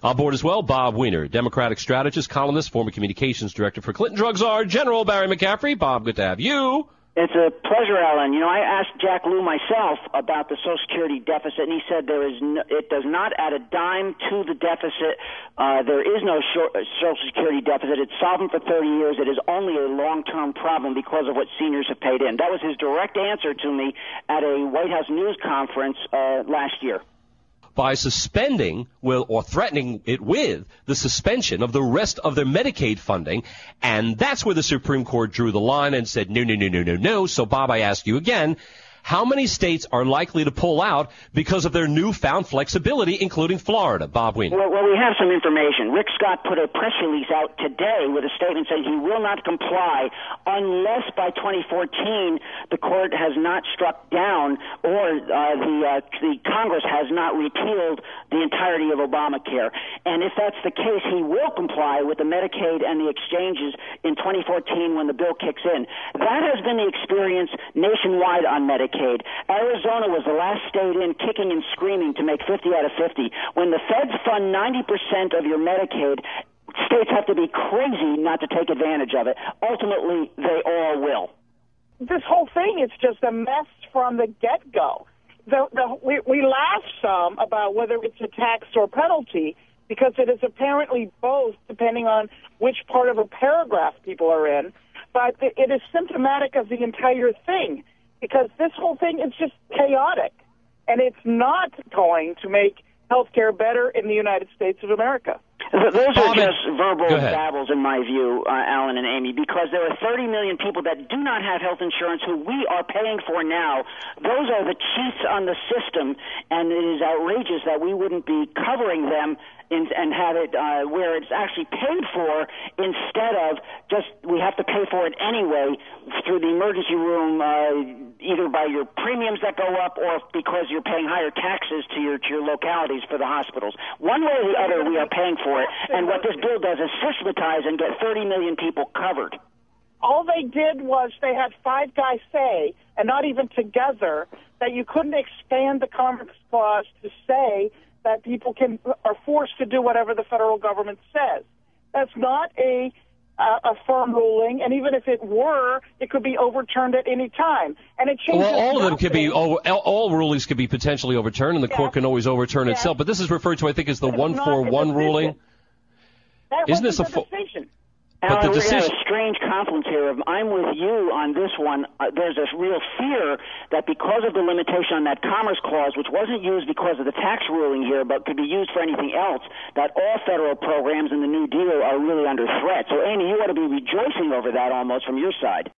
On board as well, Bob Weiner, Democratic strategist, columnist, former communications director for Clinton Drug Czar General Barry McCaffrey. Bob, good to have you. It's a pleasure, Alan. You know, I asked Jack Lew myself about the Social Security deficit, and he said it does not add a dime to the deficit. There is no Social Security deficit. It's solvent for 30 years. It is only a long-term problem because of what seniors have paid in. That was his direct answer to me at a White House news conference last year. By suspending or threatening it with the suspension of the rest of their Medicaid funding. And that's where the Supreme Court drew the line and said, no. So, Bob, I ask you again, how many states are likely to pull out because of their newfound flexibility, including Florida? Bob Weiner. Well, we have some information. Rick Scott put a press release out today with a statement saying he will not comply unless by 2014 the court has not struck down or the Congress has not repealed the entirety of Obamacare. And if that's the case, he will comply with the Medicaid and the exchanges in 2014 when the bill kicks in. That has been the experience nationwide on Medicaid. Arizona was the last state in kicking and screaming to make 50 out of 50. When the feds fund 90% of your Medicaid, states have to be crazy not to take advantage of it. Ultimately, they all will. This whole thing is just a mess from the get-go. We laugh some about whether it's a tax or penalty because it is apparently both, depending on which part of a paragraph people are in. But it is symptomatic of the entire thing, because this whole thing is just chaotic, and it's not going to make healthcare better in the United States of America. Those are just verbal babbles, in my view, Alan and Amy, because there are 30 million people that do not have health insurance who we are paying for now. Those are the chiefs on the system, and it is outrageous that we wouldn't be covering them and have it where it's actually paid for instead of just we have to pay for it anyway through the emergency room, either by your premiums that go up or because you're paying higher taxes to your localities for the hospitals. One way or the other, we are paying for it, and what this bill does is systematize and get 30 million people covered. All they did was they had five guys say, and not even together, that you couldn't expand the Commerce Clause to say that people are forced to do whatever the federal government says. That's not a firm ruling, and even if it were, it could be overturned at any time. And it changes. Well, all of them could be. All rulings could be potentially overturned, and the court can always overturn itself. But this is referred to, I think, as the 141 ruling. Isn't this a decision? But the decision. We're in a strange confluence here. I'm with you on this one. There's a real fear that because of the limitation on that Commerce Clause, which wasn't used because of the tax ruling here, but could be used for anything else, that all federal programs in the New Deal are really under threat. So, Amy, you ought to be rejoicing over that almost from your side.